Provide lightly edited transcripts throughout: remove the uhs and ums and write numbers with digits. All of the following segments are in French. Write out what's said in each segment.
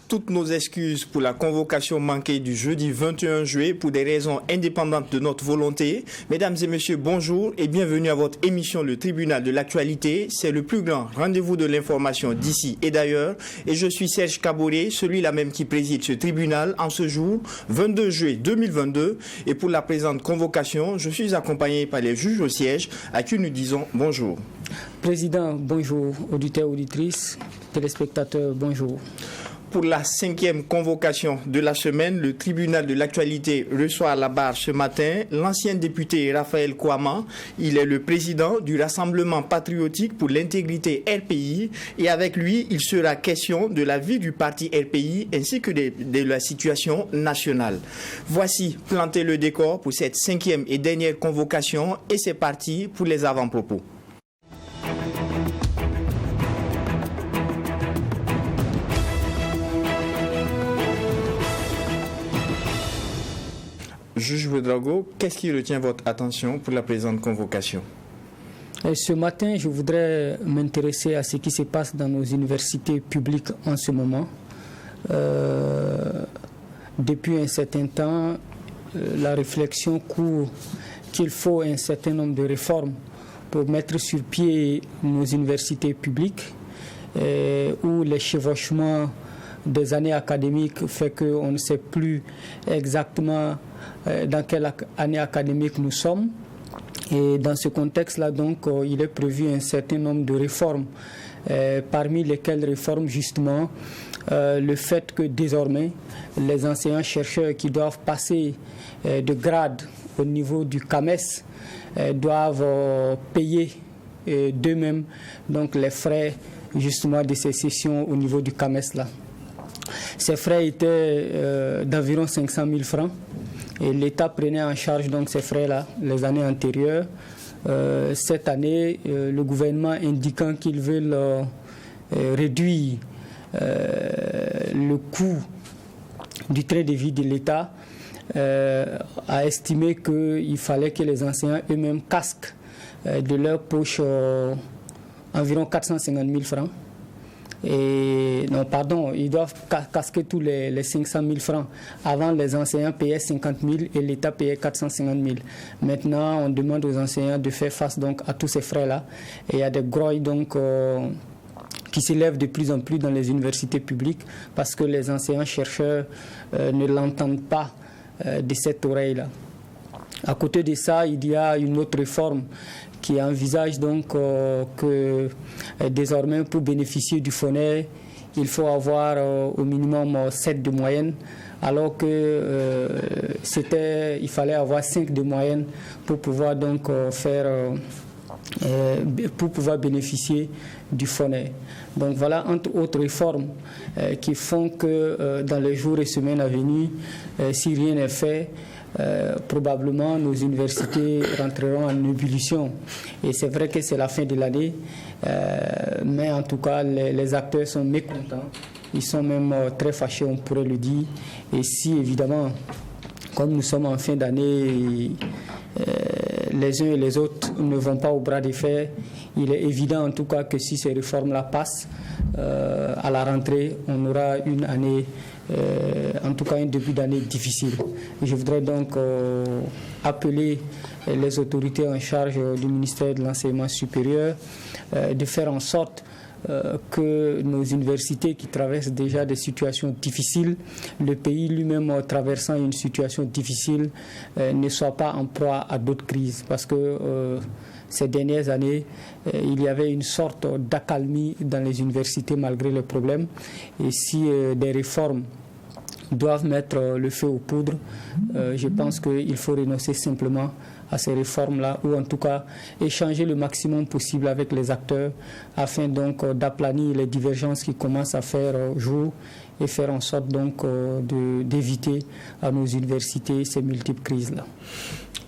toutes nos excuses pour la convocation manquée du jeudi 21 juillet pour des raisons indépendantes de notre volonté. Mesdames et messieurs, bonjour et bienvenue à votre émission Le Tribunal de l'actualité. C'est le plus grand rendez-vous de l'information d'ici et d'ailleurs. Et je suis Serge Kaboré, celui-là même qui préside ce tribunal en ce jour 22 juillet 2022. Et pour la présente convocation, je suis accompagné par les juges au siège à qui nous disons bonjour. Président, bonjour. Auditeurs, auditrices, téléspectateurs, bonjour. Pour la 5e convocation de la semaine, le tribunal de l'actualité reçoit à la barre ce matin l'ancien député Raphaël Kouama. Il est le président du Rassemblement patriotique pour l'intégrité RPI et avec lui, il sera question de la vie du parti RPI ainsi que de la situation nationale. Voici planter le décor pour cette 5e et dernière convocation et c'est parti pour les avant-propos. Juge Ouédraogo, qu'est-ce qui retient votre attention pour la présente convocation? Ce matin, je voudrais m'intéresser à ce qui se passe dans nos universités publiques en ce moment. Depuis un certain temps, la réflexion court qu'il faut un certain nombre de réformes pour mettre sur pied nos universités publiques, où les chevauchements des années académiques fait qu'on ne sait plus exactement dans quelle année académique nous sommes. Et dans ce contexte-là, donc, il est prévu un certain nombre de réformes, parmi lesquelles réformes justement le fait que désormais les enseignants-chercheurs qui doivent passer de grade au niveau du CAMES doivent payer d'eux-mêmes donc les frais justement de ces sessions au niveau du CAMES-là. Ces frais étaient d'environ 500 000 francs et l'État prenait en charge donc ces frais-là les années antérieures. Cette année, le gouvernement indiquant qu'il veut réduire le coût du train de vie de l'État a estimé qu'il fallait que les enseignants eux-mêmes casquent de leur poche environ 450 000 francs. Et non, pardon, ils doivent casquer tous les 500 000 francs. Avant, les enseignants payaient 50 000 et l'État payait 450 000. Maintenant, on demande aux enseignants de faire face donc à tous ces frais-là. Et il y a des grouilles donc qui s'élèvent de plus en plus dans les universités publiques parce que les enseignants-chercheurs ne l'entendent pas de cette oreille-là. À côté de ça, il y a une autre réforme qui envisage donc que désormais pour bénéficier du FONER, il faut avoir au minimum 7 de moyenne, alors que il fallait avoir 5 de moyenne pour pouvoir donc pour pouvoir bénéficier du FONER. Donc voilà entre autres réformes qui font que dans les jours et semaines à venir, si rien n'est fait, probablement nos universités rentreront en ébullition. Et c'est vrai que c'est la fin de l'année, mais en tout cas les acteurs sont mécontents, ils sont même très fâchés, on pourrait le dire. Et si évidemment, comme nous sommes en fin d'année, les uns et les autres ne vont pas au bras de fer, il est évident en tout cas que si ces réformes-là passent, à la rentrée, on aura une année, en tout cas un début d'année difficile. Je voudrais donc appeler les autorités en charge du ministère de l'Enseignement supérieur de faire en sorte que nos universités qui traversent déjà des situations difficiles, le pays lui-même traversant une situation difficile, ne soit pas en proie à d'autres crises. Parce que ces dernières années, il y avait une sorte d'accalmie dans les universités malgré les problèmes. Et si des réformes doivent mettre le feu aux poudres, je pense qu'il faut renoncer simplement à ces réformes-là, ou en tout cas échanger le maximum possible avec les acteurs afin donc d'aplanir les divergences qui commencent à faire jour et faire en sorte donc d'éviter à nos universités ces multiples crises-là.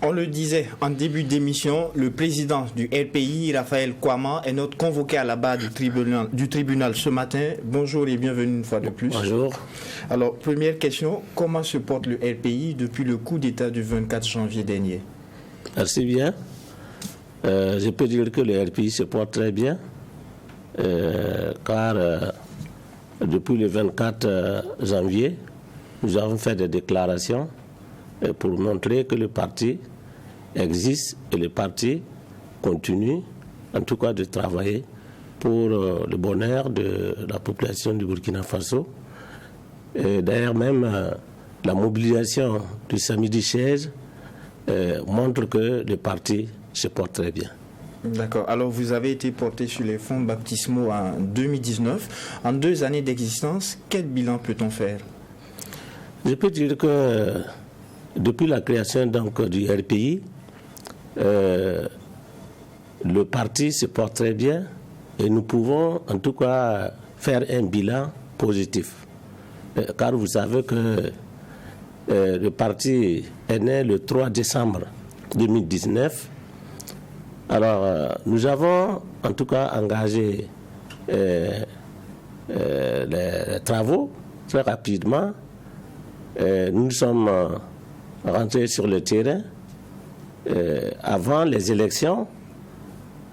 On le disait en début d'émission, le président du RPI, Raphaël Kouama, est notre convoqué à la barre du tribunal ce matin. Bonjour et bienvenue une fois de plus. Bonjour. Alors, première question, comment se porte le RPI depuis le coup d'État du 24 janvier dernier? Merci bien. Je peux dire que le RPI se porte très bien, car depuis le 24 janvier, nous avons fait des déclarations pour montrer que le parti existe et le parti continue, en tout cas, de travailler pour le bonheur de la population du Burkina Faso. D'ailleurs, même la mobilisation du samedi 16 montre que le parti se porte très bien. D'accord. Alors, vous avez été porté sur les fonds baptismaux en 2019. En 2 années d'existence, quel bilan peut-on faire? Je peux dire que depuis la création donc, du RPI, le parti se porte très bien et nous pouvons en tout cas faire un bilan positif. Car vous savez que le parti est né le 3 décembre 2019. Alors, nous avons en tout cas engagé les travaux très rapidement. Nous sommes rentrés sur le terrain. Avant les élections,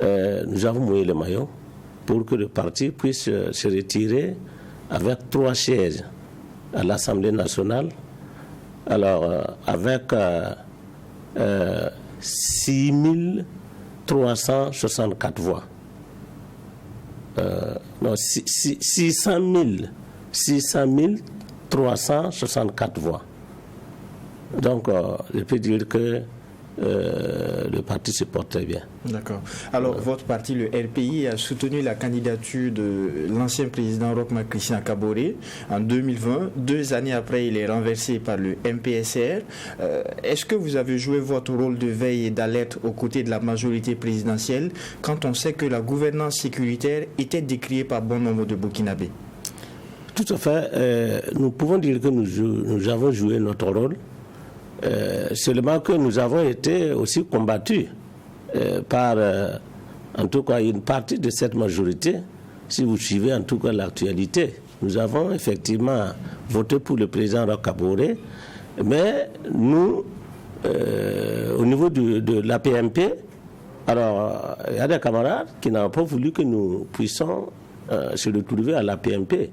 nous avons mouillé le maillot pour que le parti puisse se retirer avec 3 sièges à l'Assemblée nationale. Alors, avec 6364 voix. Non, 600 364 voix. Donc, je peux dire que le parti se porte très bien. D'accord. Alors, votre parti, le RPI, a soutenu la candidature de l'ancien président Roch Marc Christian Kaboré en 2020. 2 années après, il est renversé par le MPSR. Est-ce que vous avez joué votre rôle de veille et d'alerte aux côtés de la majorité présidentielle quand on sait que la gouvernance sécuritaire était décriée par bon nombre de Burkinabés? Tout à fait. Nous pouvons dire que nous avons joué notre rôle. Seulement que nous avons été aussi combattus par, en tout cas, une partie de cette majorité. Si vous suivez en tout cas l'actualité, nous avons effectivement voté pour le président Roch Kaboré, mais nous, au niveau de l'APMP, alors il y a des camarades qui n'ont pas voulu que nous puissions se retrouver à l'APMP.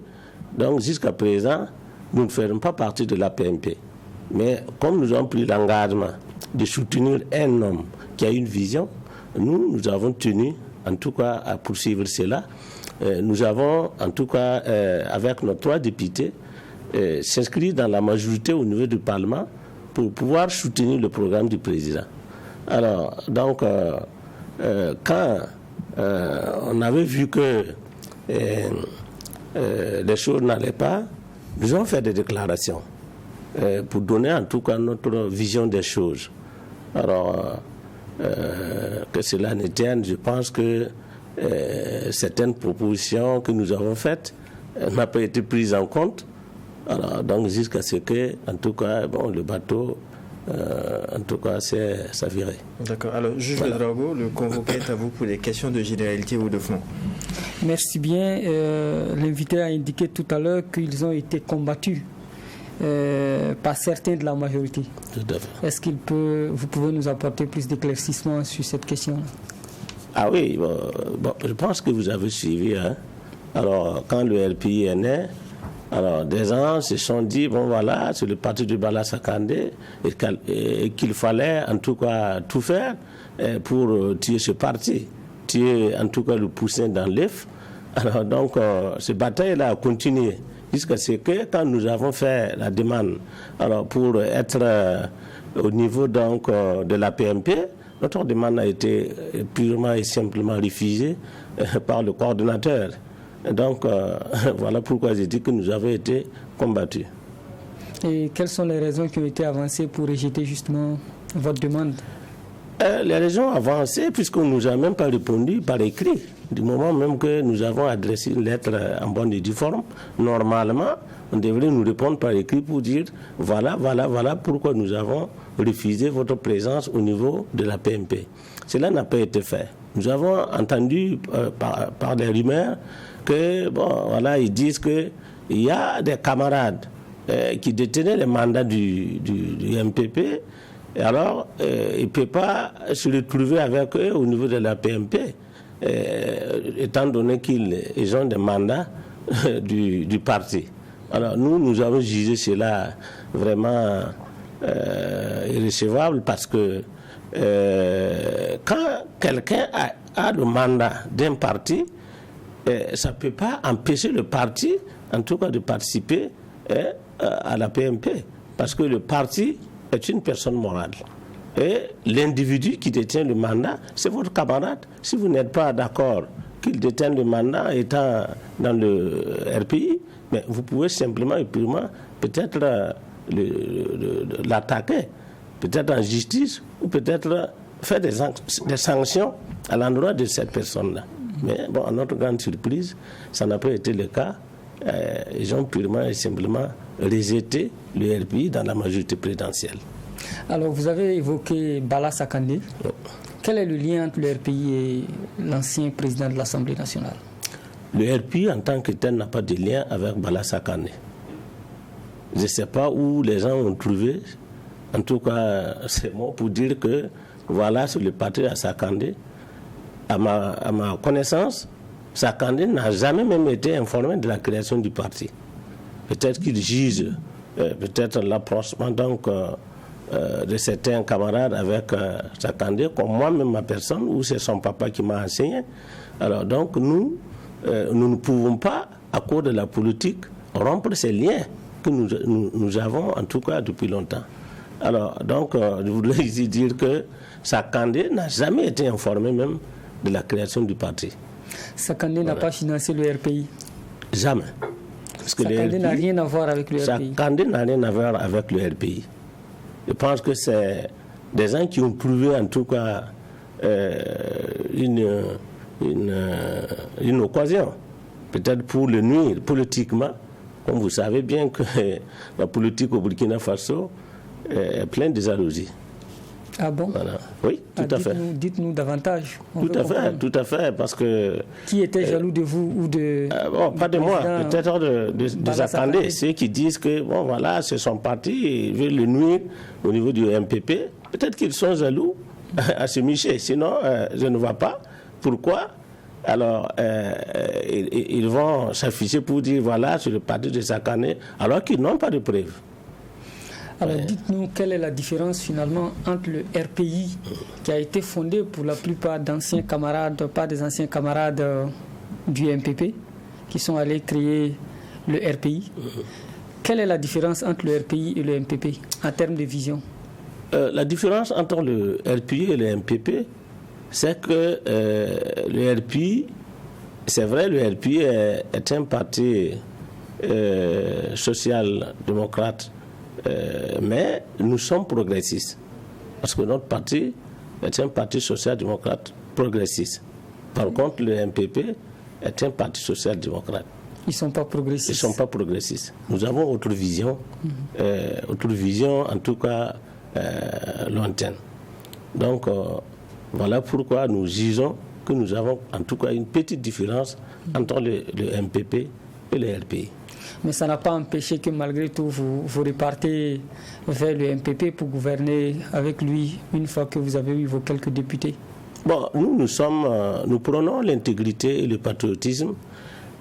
Donc jusqu'à présent, nous ne ferons pas partie de l'APMP. Mais comme nous avons pris l'engagement de soutenir un homme qui a une vision, nous avons tenu en tout cas à poursuivre cela. Nous avons en tout cas, avec nos 3 députés, s'inscrit dans la majorité au niveau du Parlement pour pouvoir soutenir le programme du président. Alors, donc, quand on avait vu que les choses n'allaient pas, nous avons fait des déclarations pour donner en tout cas notre vision des choses. Alors, que cela ne tienne, je pense que certaines propositions que nous avons faites n'ont pas été prises en compte. Alors, donc jusqu'à ce que, en tout cas, bon, le bateau, en tout cas, ça virait. D'accord. Alors, juge Ouédraogo, le convoqué est à vous pour des questions de généralité ou de fond. Merci bien. L'invité a indiqué tout à l'heure qu'ils ont été combattus par certains de la majorité. Tout à fait. Est-ce vous pouvez nous apporter plus d'éclaircissements sur cette question? Ah oui, bon, je pense que vous avez suivi. Hein. Alors, quand le RPI est né, alors des gens se sont dit, bon voilà, c'est le parti de Bala Sakandé, et qu'il fallait en tout cas tout faire pour tuer ce parti, tuer en tout cas le poussin dans l'œuf. Alors donc, cette bataille-là a continué. Jusqu'à ce que, quand nous avons fait la demande alors pour être au niveau donc, de la PMP, notre demande a été purement et simplement refusée par le coordonnateur. Donc, voilà pourquoi j'ai dit que nous avons été combattus. Et quelles sont les raisons qui ont été avancées pour rejeter justement votre demande? Les raisons avancées, puisqu'on ne nous a même pas répondu par écrit. Du moment même que nous avons adressé une lettre en bonne et due forme, normalement, on devrait nous répondre par écrit pour dire voilà pourquoi nous avons refusé votre présence au niveau de la PMP. Cela n'a pas été fait. Nous avons entendu par des rumeurs que, bon, voilà, ils disent qu'il y a des camarades qui détenaient les mandats du MPP. Et alors, il ne peut pas se retrouver avec eux au niveau de la PMP, étant donné qu'ils ont des mandats du parti. Alors nous avons jugé cela vraiment irrecevable parce que quand quelqu'un a le mandat d'un parti, ça ne peut pas empêcher le parti, en tout cas, de participer à la PMP. Parce que le parti est une personne morale. Et l'individu qui détient le mandat, c'est votre camarade. Si vous n'êtes pas d'accord qu'il détienne le mandat étant dans le RPI, mais vous pouvez simplement et purement peut-être l'attaquer, peut-être en justice, ou peut-être faire des sanctions à l'endroit de cette personne-là. Mais bon, à notre grande surprise, ça n'a pas été le cas. Ils ont purement et simplement rejeté le RPI dans la majorité présidentielle. Alors, vous avez évoqué Bala Sakandé. Oui. Quel est le lien entre le RPI et l'ancien président de l'Assemblée nationale? Le RPI, en tant que tel, n'a pas de lien avec Bala Sakandé. Je ne sais pas où les gens ont trouvé, en tout cas, c'est moi pour dire que, voilà, sur le parti à Sakandé, à ma connaissance, Sakandé n'a jamais même été informé de la création du parti. Peut-être qu'il juge, peut-être l'approchement donc de certains camarades avec Sakandé, comme moi-même ma personne, ou c'est son papa qui m'a enseigné. Alors donc nous ne pouvons pas, à cause de la politique, rompre ces liens que nous avons en tout cas depuis longtemps. Alors donc je voudrais ici dire que Sakandé n'a jamais été informé même de la création du parti. Sakandé n'a pas financé le RPI? Jamais. Parce que Sakandé n'a rien à voir avec le RPI. Sakandé n'a rien à voir avec le RPI. Je pense que c'est des gens qui ont trouvé en tout cas une occasion, peut-être pour le nuire politiquement. Comme vous savez bien que la politique au Burkina Faso est pleine de jalousie. Ah bon? Voilà. Oui, tout à fait. Dites-nous davantage. Tout à fait, parce que... Qui était jaloux de vous ou de... pas de moi, peut-être de Sakandé. Ceux qui disent que, bon voilà, c'est son parti, ils veulent le nuire au niveau du MPP. Peut-être qu'ils sont jaloux à se micher, sinon je ne vois pas pourquoi. Alors, ils vont s'afficher pour dire, voilà, c'est le parti de Sakandé, alors qu'ils n'ont pas de preuves. Alors dites-nous quelle est la différence finalement entre le RPI qui a été fondé pour la plupart d'anciens camarades, pas des anciens camarades du MPP qui sont allés créer le RPI. Quelle est la différence entre le RPI et le MPP en termes de vision? La différence entre le RPI et le MPP, c'est que le RPI, c'est vrai, le RPI est un parti social-démocrate. Mais nous sommes progressistes. Parce que notre parti est un parti social-démocrate progressiste. Par contre, le MPP est un parti social-démocrate. Ils ne sont pas progressistes. Ils ne sont pas progressistes. Nous avons autre vision en tout cas lointaine. Donc, voilà pourquoi nous jugeons que nous avons en tout cas une petite différence entre le MPP et le RPI. Mais ça n'a pas empêché que malgré tout, vous repartez vers le MPP pour gouverner avec lui une fois que vous avez eu vos quelques députés. Bon, nous prenons l'intégrité et le patriotisme.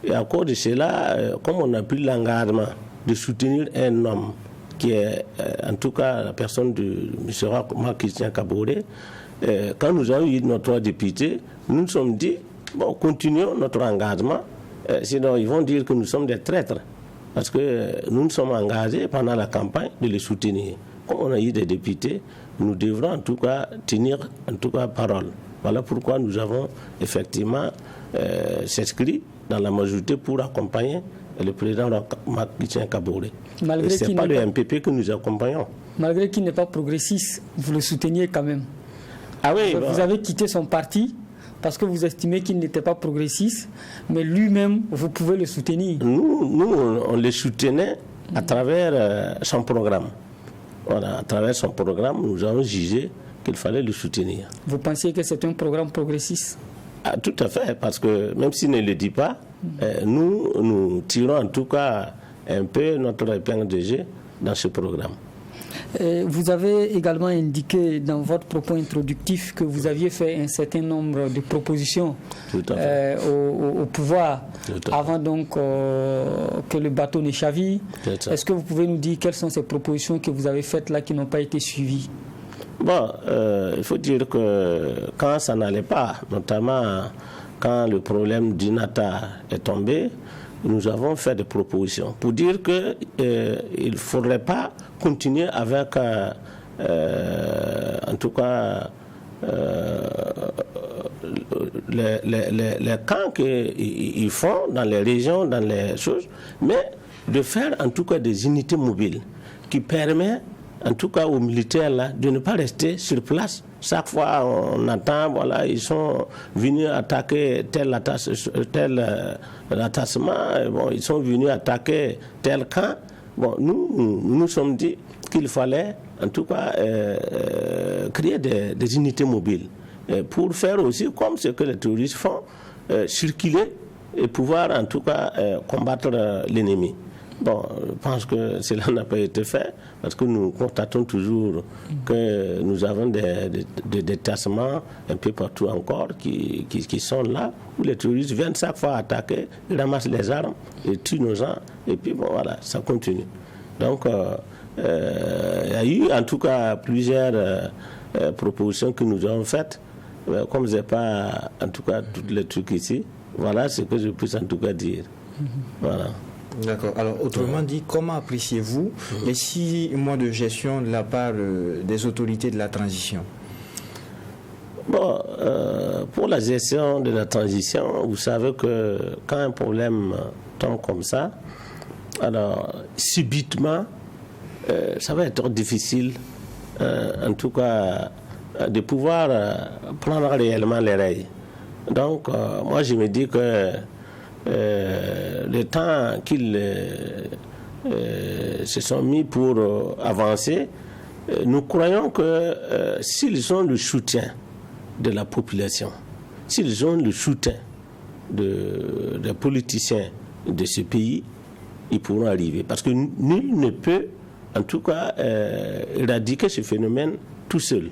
Et à cause de cela, comme on a pris l'engagement de soutenir un homme qui est en tout cas la personne de M. Christian Kaboré, quand nous avons eu nos 3 députés, nous nous sommes dit, bon, continuons notre engagement, sinon ils vont dire que nous sommes des traîtres. Parce que nous nous sommes engagés pendant la campagne de les soutenir. Comme on a eu des députés, nous devrons en tout cas tenir parole. Voilà pourquoi nous avons effectivement s'inscrit dans la majorité pour accompagner le président Christian Kaboré. Et ce n'est pas le MPP que nous accompagnons. Malgré qu'il n'est pas progressiste, vous le souteniez quand même. Ah oui, vous avez quitté son parti parce que vous estimez qu'il n'était pas progressiste, mais lui-même, vous pouvez le soutenir. Nous on le soutenait à travers son programme. Voilà, à travers son programme, nous avons jugé qu'il fallait le soutenir. Vous pensiez que c'est un programme progressiste? Ah, tout à fait, parce que même s'il ne le dit pas, nous tirons en tout cas un peu notre épingle de jeu dans ce programme. Vous avez également indiqué dans votre propos introductif que vous aviez fait un certain nombre de propositions au pouvoir avant donc que le bateau ne chavire. Est-ce que vous pouvez nous dire quelles sont ces propositions que vous avez faites là qui n'ont pas été suivies? Bon, il faut dire que quand ça n'allait pas, notamment quand le problème du Nata est tombé, nous avons fait des propositions pour dire qu'il ne faudrait pas continuer avec, en tout cas, les camps qu'ils font dans les régions, dans les choses, mais de faire en tout cas des unités mobiles qui permettent en tout cas aux militaires là, de ne pas rester sur place. Chaque fois on entend, voilà, ils sont venus attaquer tel attachement, bon, ils sont venus attaquer tel camp. Bon, nous sommes dit qu'il fallait en tout cas créer des unités mobiles pour faire aussi comme ce que les terroristes font, circuler et pouvoir en tout cas combattre l'ennemi. Bon, je pense que cela n'a pas été fait parce que nous constatons toujours que nous avons des détachements un peu partout encore qui sont là, où les terroristes viennent chaque fois attaquer, ils ramassent les armes et tuent nos gens, et puis bon voilà, ça continue. Donc, il y a eu en tout cas plusieurs propositions que nous avons faites, comme je n'ai pas en tout cas tous les trucs ici, voilà ce que je peux en tout cas dire. Voilà. D'accord. Alors, autrement dit, comment appréciez-vous les 6 mois de gestion de la part des autorités de la transition? Bon, pour la gestion de la transition, vous savez que quand un problème tombe comme ça, alors subitement, ça va être difficile, en tout cas, de pouvoir prendre réellement les rails. Donc, moi, je me dis que le temps qu'ils se sont mis pour avancer, nous croyons que s'ils ont le soutien de la population, s'ils ont le soutien des politiciens de ce pays, ils pourront arriver. Parce que nul ne peut, en tout cas, éradiquer ce phénomène tout seul,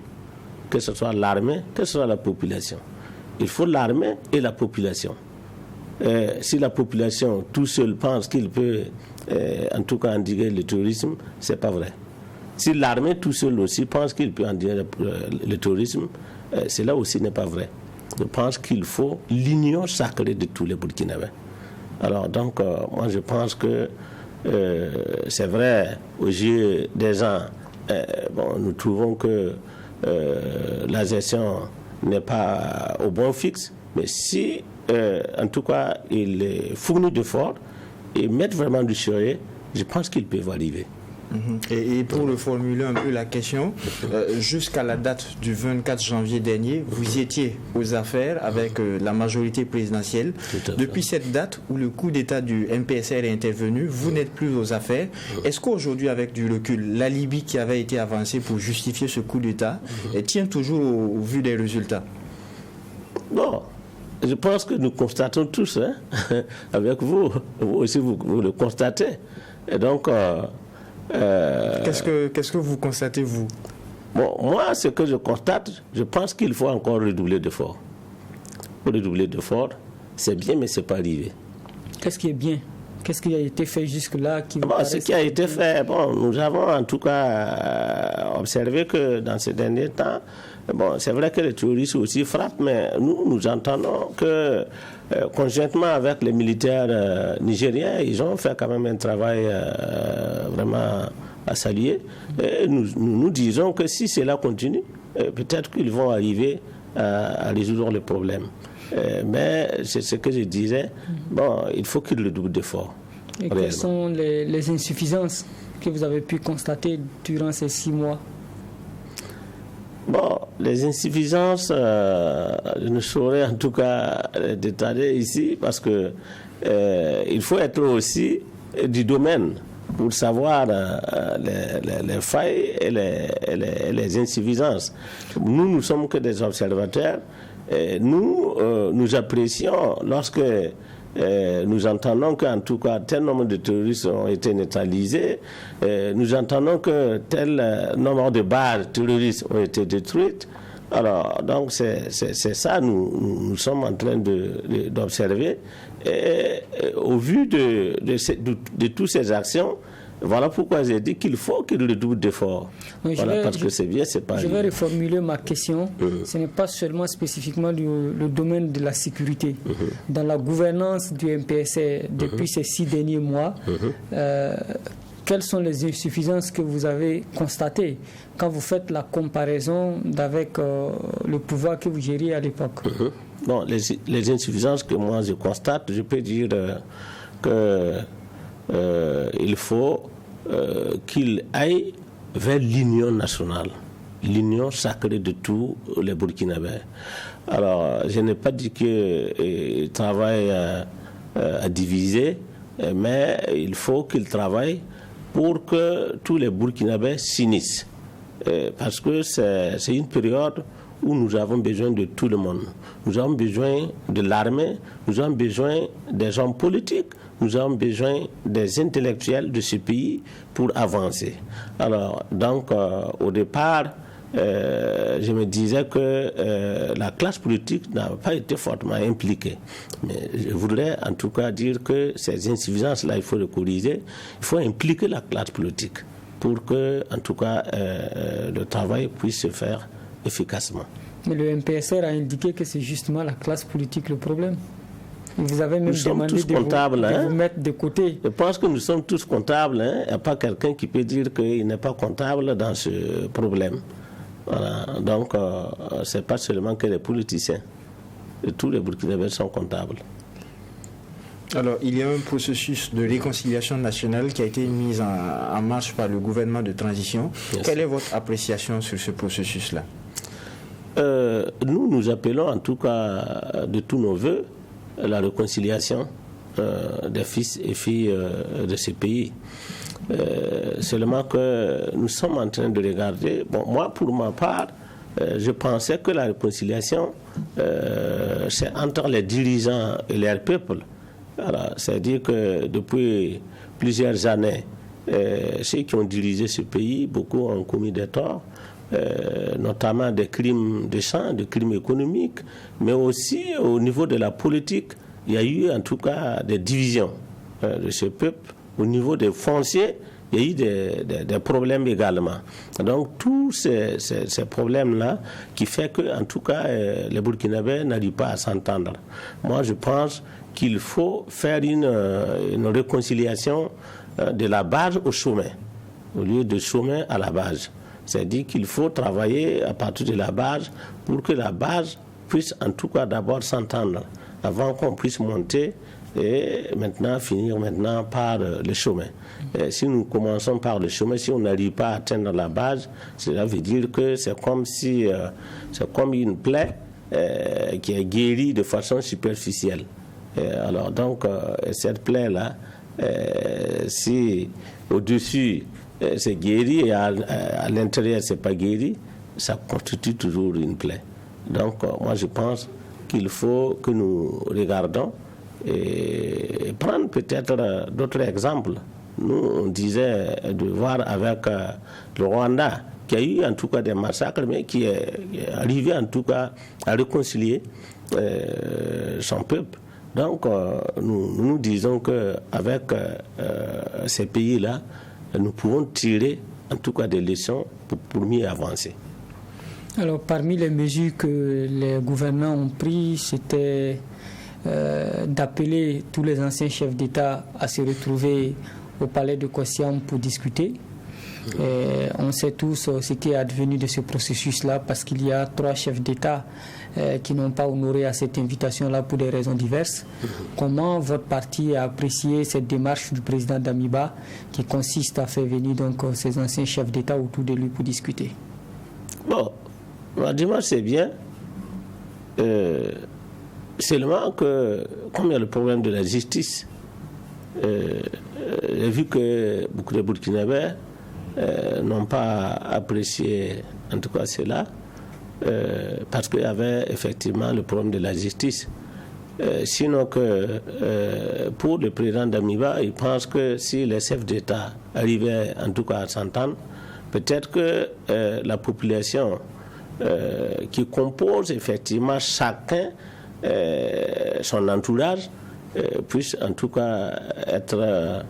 que ce soit l'armée, que ce soit la population. Il faut l'armée et la population. Si la population tout seul pense qu'il peut en tout cas endiguer le terrorisme, c'est pas vrai. Si l'armée tout seul aussi pense qu'il peut endiguer le terrorisme, cela aussi n'est pas vrai. Je pense qu'il faut l'union sacrée de tous les Burkinabés. Alors donc, moi je pense que c'est vrai, aux yeux des gens, bon, nous trouvons que la gestion n'est pas au bon fixe, mais si en tout cas, il fournit d'efforts et mettent vraiment du sérieux, je pense qu'ils peuvent arriver. Et pour le formuler un peu la question, jusqu'à la date du 24 janvier dernier, vous étiez aux affaires avec la majorité présidentielle. Depuis cette date où le coup d'État du MPSR est intervenu, vous n'êtes plus aux affaires. Est-ce qu'aujourd'hui, avec du recul, l'alibi qui avait été avancé pour justifier ce coup d'État tient toujours au vu des résultats? Bon. Je pense que nous constatons tous, hein, avec vous aussi vous le constatez. Et donc, qu'est-ce que vous constatez, vous? Bon, moi, ce que je constate, je pense qu'il faut encore redoubler d'efforts. Pour redoubler d'efforts, c'est bien, mais ce n'est pas arrivé. Qu'est-ce qui est bien? Qu'est-ce qui a été fait jusque-là ce qui a été fait, bon, nous avons en tout cas observé que dans ces derniers temps, bon, c'est vrai que les terroristes aussi frappent, mais nous entendons que conjointement avec les militaires nigériens, ils ont fait quand même un travail vraiment à saluer. Et nous disons que si cela continue, peut-être qu'ils vont arriver à résoudre le problème. Mais c'est ce que je disais, bon, il faut qu'ils redoublent d'efforts. Et quelles sont les insuffisances que vous avez pu constater durant ces 6 mois? Bon, les insuffisances, je ne saurais en tout cas les détailler ici parce que il faut être aussi du domaine pour savoir les failles et les insuffisances. Nous sommes que des observateurs. Et nous apprécions lorsque nous entendons qu'en tout cas tel nombre de terroristes ont été neutralisés, nous entendons que tel nombre de bases terroristes ont été détruites. Alors, donc c'est ça nous sommes en train d'observer. Et au vu de toutes ces actions, voilà pourquoi j'ai dit qu'il faut qu'il redouble d'efforts. Parce que c'est bien, c'est pas... Je vais reformuler ma question. Ce n'est pas seulement spécifiquement le domaine de la sécurité. Dans la gouvernance du MPSR, depuis ces 6 derniers mois, quelles sont les insuffisances que vous avez constatées quand vous faites la comparaison avec le pouvoir que vous gériez à l'époque? Bon, les insuffisances que moi je constate, je peux dire qu'il faut qu'il aille vers l'union nationale, l'union sacrée de tous les Burkinabés. Alors, je n'ai pas dit qu'il travaille à diviser, mais il faut qu'il travaille pour que tous les Burkinabés s'unissent. Parce que c'est une période où nous avons besoin de tout le monde. Nous avons besoin de l'armée, nous avons besoin des hommes politiques, nous avons besoin des intellectuels de ce pays pour avancer. Alors, donc, au départ, je me disais que la classe politique n'a pas été fortement impliquée. Mais je voudrais en tout cas dire que ces insuffisances-là, il faut les corriger. Il faut impliquer la classe politique pour que, en tout cas, le travail puisse se faire efficacement. Mais le MPSR a indiqué que c'est justement la classe politique le problème. Vous avez même demandé de vous mettre de côté. Je pense que nous sommes tous comptables. Il n'y a pas quelqu'un qui peut dire qu'il n'est pas comptable dans ce problème. Voilà. Donc, ce n'est pas seulement que les politiciens. Tous les Burkinabés sont comptables. Alors, il y a un processus de réconciliation nationale qui a été mis en marche par le gouvernement de transition. Yes. Quelle est votre appréciation sur ce processus-là? Nous appelons en tout cas de tous nos voeux la réconciliation des fils et filles de ce pays. Seulement que nous sommes en train de regarder. Bon, moi, pour ma part, je pensais que la réconciliation, c'est entre les dirigeants et leur peuple. C'est-à-dire que depuis plusieurs années, ceux qui ont dirigé ce pays, beaucoup ont commis des torts, notamment des crimes de sang, des crimes économiques, mais aussi au niveau de la politique, il y a eu en tout cas des divisions de ce peuple. Au niveau des fonciers, il y a eu des problèmes également. Donc tous ces problèmes-là qui fait que, en tout cas, les Burkinabés n'arrivent pas à s'entendre. Moi, je pense qu'il faut faire une réconciliation de la base au sommet, au lieu de sommet à la base. C'est-à-dire qu'il faut travailler à partir de la base pour que la base puisse en tout cas d'abord s'entendre avant qu'on puisse monter et maintenant finir par le sommet. Et si nous commençons par le sommet, si on n'arrive pas à atteindre la base, cela veut dire que c'est comme si c'est comme une plaie qui est guérie de façon superficielle. Alors donc cette plaie-là, si au-dessus c'est guéri et à l'intérieur c'est pas guéri, ça constitue toujours une plaie. Donc moi je pense qu'il faut que nous regardons et prendre peut-être d'autres exemples. Nous on disait de voir avec le Rwanda qui a eu en tout cas des massacres mais qui est arrivé en tout cas à réconcilier son peuple. Donc nous disons qu'avec ces pays-là, nous pouvons tirer en tout cas des leçons pour mieux avancer. Alors parmi les mesures que les gouvernants ont prises, c'était d'appeler tous les anciens chefs d'État à se retrouver au palais de Kosiam pour discuter. On sait tous ce qui est advenu de ce processus-là parce qu'il y a 3 chefs d'État qui n'ont pas honoré à cette invitation-là pour des raisons diverses. Comment votre parti a apprécié cette démarche du président Damiba qui consiste à faire venir donc ces anciens chefs d'État autour de lui pour discuter? Bon, la démarche c'est bien. Seulement que, comme il y a le problème de la justice, j'ai vu que beaucoup de Burkinabés n'ont pas apprécié en tout cas cela parce qu'il y avait effectivement le problème de la justice. Sinon que pour le président Damiba, il pense que si les chefs d'État arrivaient en tout cas à s'entendre, peut-être que la population qui compose effectivement chacun son entourage puisse en tout cas être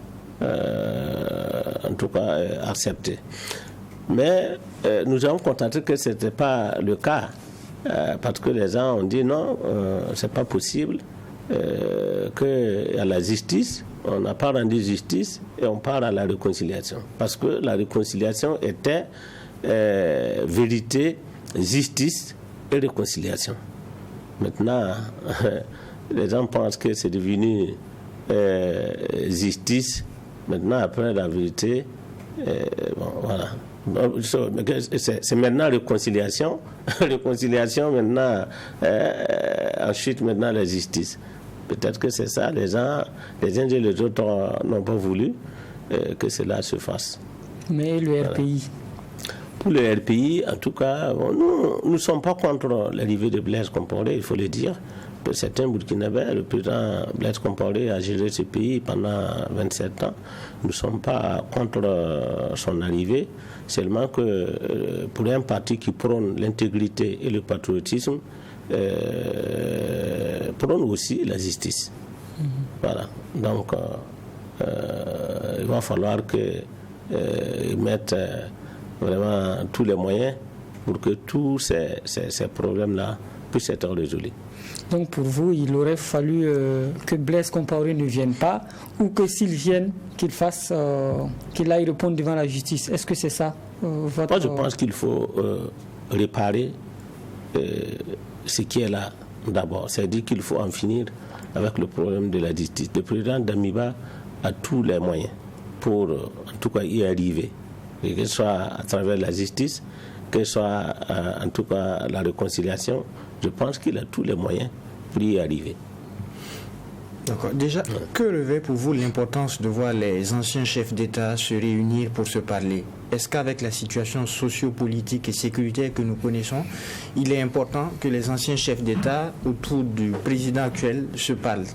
accepté. Mais nous avons constaté que ce n'était pas le cas. Parce que les gens ont dit non, c'est pas possible qu'à la justice, on n'a pas rendu justice et on part à la réconciliation. Parce que la réconciliation était vérité, justice et réconciliation. Maintenant, les gens pensent que c'est devenu justice. Maintenant, après la vérité, bon, voilà. C'est maintenant réconciliation, réconciliation maintenant, ensuite maintenant la justice. Peut-être que c'est ça, les uns et les autres n'ont pas voulu que cela se fasse. Mais le RPI? Pour le RPI, en tout cas, bon, nous ne sommes pas contre l'arrivée de Blaise Compaoré, il faut le dire. Certains Burkinabés, le président Blaise Compaoré a géré ce pays pendant 27 ans. Nous ne sommes pas contre son arrivée, seulement que pour un parti qui prône l'intégrité et le patriotisme, prône aussi la justice. Voilà. Donc, il va falloir qu'ils mettent vraiment tous les moyens pour que tous ces problèmes-là puissent être résolus. Donc pour vous, il aurait fallu que Blaise Compaoré ne vienne pas, ou que s'il vienne, qu'il aille répondre devant la justice. Est-ce que c'est ça votre... Moi, je pense qu'il faut réparer ce qui est là d'abord. C'est-à-dire qu'il faut en finir avec le problème de la justice. Le président Damiba a tous les moyens pour, en tout cas, y arriver. Et que ce soit à travers la justice, que ce soit en tout cas la réconciliation, je pense qu'il a tous les moyens pour y arriver. D'accord. Déjà, que revêt pour vous l'importance de voir les anciens chefs d'État se réunir pour se parler? Est-ce qu'avec la situation sociopolitique et sécuritaire que nous connaissons, il est important que les anciens chefs d'État autour du président actuel se parlent?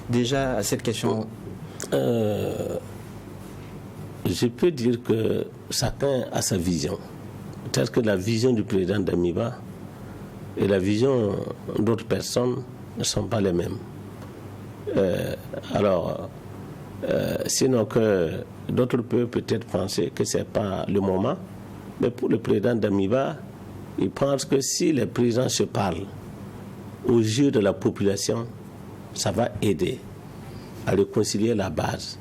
Déjà, à cette question... Je peux dire que chacun a sa vision. Peut-être que la vision du président Damiba et la vision d'autres personnes ne sont pas les mêmes. Sinon que d'autres peuvent peut-être penser que ce n'est pas le moment, mais pour le président Damiba, il pense que si les présidents se parlent aux yeux de la population, ça va aider à réconcilier la base.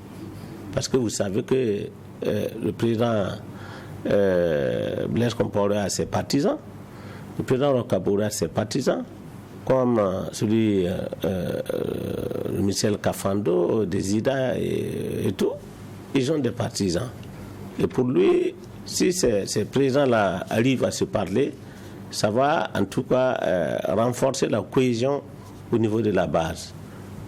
Parce que vous savez que le président Blaise Compaoré a ses partisans, le président Roch-Kaboré a ses partisans, comme celui de Michel Kafando, Desida et tout. Ils ont des partisans. Et pour lui, si ces présidents-là arrivent à se parler, ça va en tout cas renforcer la cohésion au niveau de la base.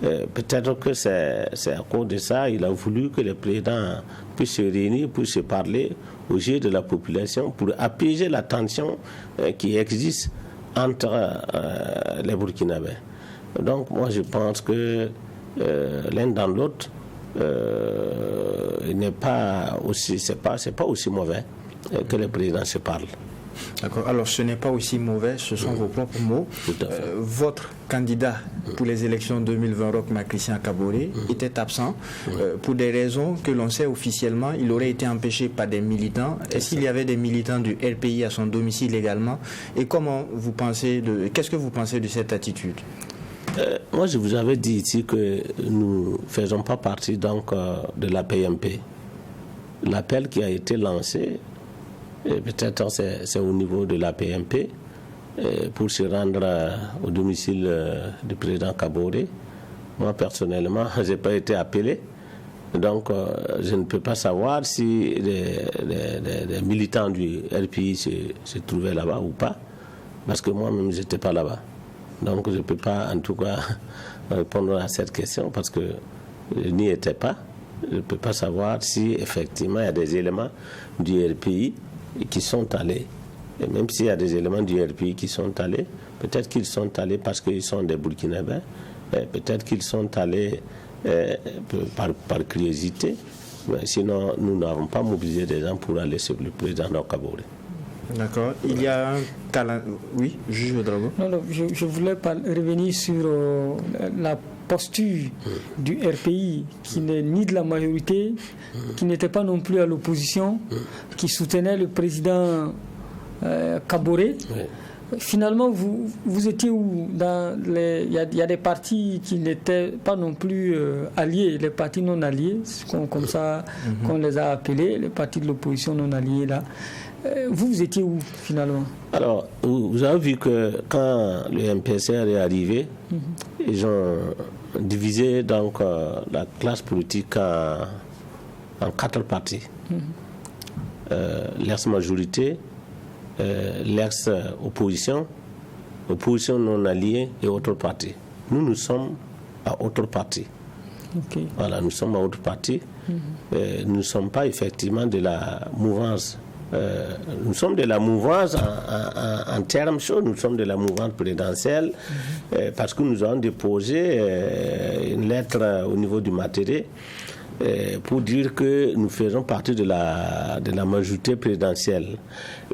Peut-être que c'est à cause de ça il a voulu que les présidents puissent se réunir, puissent se parler aux yeux de la population pour apaiser la tension qui existe entre les Burkinabés. Donc moi je pense que l'un dans l'autre n'est pas aussi, c'est pas aussi mauvais que les présidents se parlent. D'accord. Alors ce n'est pas aussi mauvais, ce sont vos propres mots. Votre candidat pour les élections 2020, Roch-Christian Kaboré, était absent pour des raisons que l'on sait officiellement. Il aurait été empêché par des militants. Est-ce qu'il y avait des militants du RPI à son domicile également? Et qu'est-ce que vous pensez de cette attitude? Moi, je vous avais dit ici que nous ne faisons pas partie donc de la PMP. L'appel qui a été lancé, peut-être c'est au niveau de la PMP, pour se rendre au domicile du président Kaboré. Moi, personnellement, je n'ai pas été appelé. Donc, je ne peux pas savoir si les militants du RPI se trouvaient là-bas ou pas, parce que moi-même, je n'étais pas là-bas. Donc, je ne peux pas, en tout cas, répondre à cette question, parce que je n'y étais pas. Je ne peux pas savoir si, effectivement, il y a des éléments du RPI qui sont allés. Et même s'il y a des éléments du RPI qui sont allés, peut-être qu'ils sont allés parce qu'ils sont des Burkinabés Peut-être qu'ils sont allés par curiosité, mais sinon nous n'avons pas mobilisé des gens pour aller sur le président Kaboré. D'accord. Il y a un talent. Oui, juge Ouedraogo. Non, je voulais revenir sur la posture du RPI, qui n'est ni de la majorité, qui n'était pas non plus à l'opposition, qui soutenait le président Kaboré. Oui. Finalement, vous étiez où? Il y a des partis qui n'étaient pas non plus alliés, les partis non alliés, comme ça qu'on les a appelés, les partis de l'opposition non alliés là. Vous étiez où finalement? Alors, vous avez vu que quand le MPCR est arrivé, ils ont divisé donc la classe politique en 4 partis. L'ex-majorité, l'ex-opposition, opposition non alliée et autres partis. Nous sommes à autres partis. Okay. Voilà, nous sommes à autres partis. Nous ne sommes pas effectivement de la mouvance. Nous sommes de la mouvance en termes chauds, nous sommes de la mouvance présidentielle parce que nous avons déposé une lettre au niveau du matériel pour dire que nous faisons partie de la majorité présidentielle.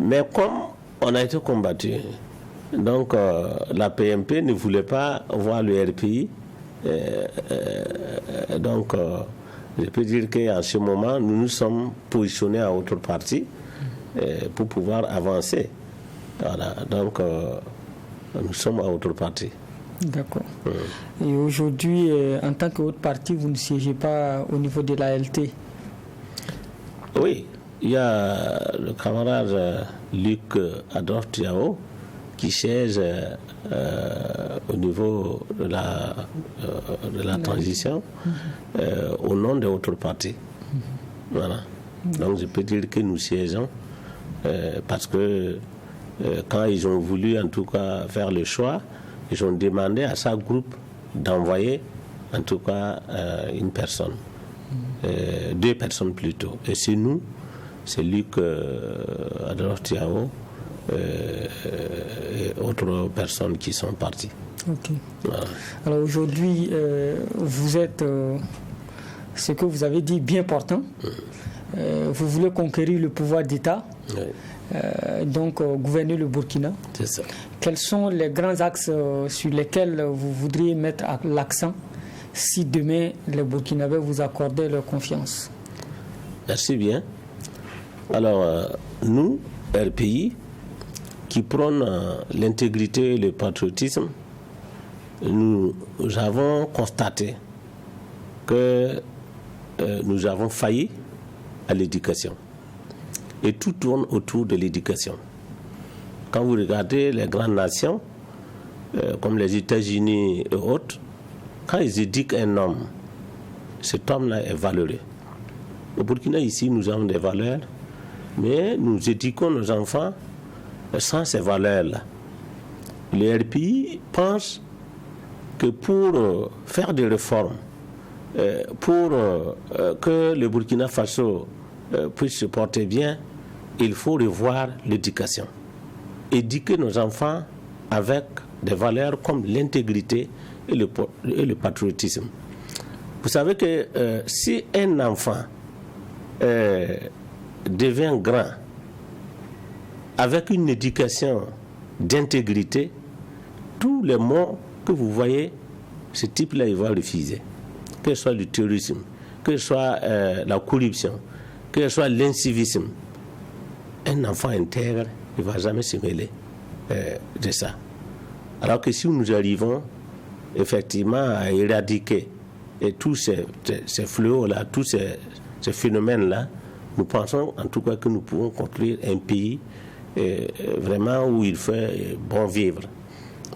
Mais comme on a été combattu, donc la PMP ne voulait pas voir le RPI, donc je peux dire qu'en ce moment, nous nous sommes positionnés à autre parti pour pouvoir avancer. Voilà, donc nous sommes à autre parti. D'accord. Et aujourd'hui, en tant qu'autre parti, vous ne siégez pas au niveau de l'ALT? Oui, il y a le camarade Luc Adolphe Tiao qui siège au niveau de la transition au nom de autres partis. Voilà. Donc je peux dire que nous siégeons parce que quand ils ont voulu en tout cas faire le choix, ils ont demandé à chaque groupe d'envoyer en tout cas une personne, 2 personnes plutôt. Et c'est nous, c'est Luc Adolphe Tiao et autres personnes qui sont parties. Ok. Voilà. Alors aujourd'hui, vous êtes, ce que vous avez dit, bien portant. Vous voulez conquérir le pouvoir d'État. Oui. Donc gouverner le Burkina. C'est ça. Quels sont les grands axes sur lesquels vous voudriez mettre l'accent si demain les Burkinabés vous accordaient leur confiance? Merci bien. Alors nous, RPI, qui prône l'intégrité et le patriotisme, nous avons constaté que nous avons failli à l'éducation. Et tout tourne autour de l'éducation. Quand vous regardez les grandes nations, comme les États-Unis et autres, quand ils éduquent un homme, cet homme-là est valeureux. Au Burkina, ici, nous avons des valeurs, mais nous éduquons nos enfants sans ces valeurs-là. Le RPI pense que pour faire des réformes, pour que le Burkina Faso puisse se porter bien, il faut revoir l'éducation. Éduquer nos enfants avec des valeurs comme l'intégrité et le patriotisme. Vous savez que si un enfant devient grand avec une éducation d'intégrité, tous les mots que vous voyez, ce type-là, il va refuser. Que ce soit le terrorisme, que ce soit la corruption, que ce soit l'incivisme. Un enfant intègre, il ne va jamais se mêler de ça. Alors que si nous arrivons effectivement à éradiquer et tous ces fléaux-là, tous ces phénomènes-là, nous pensons en tout cas que nous pouvons construire un pays vraiment où il fait bon vivre.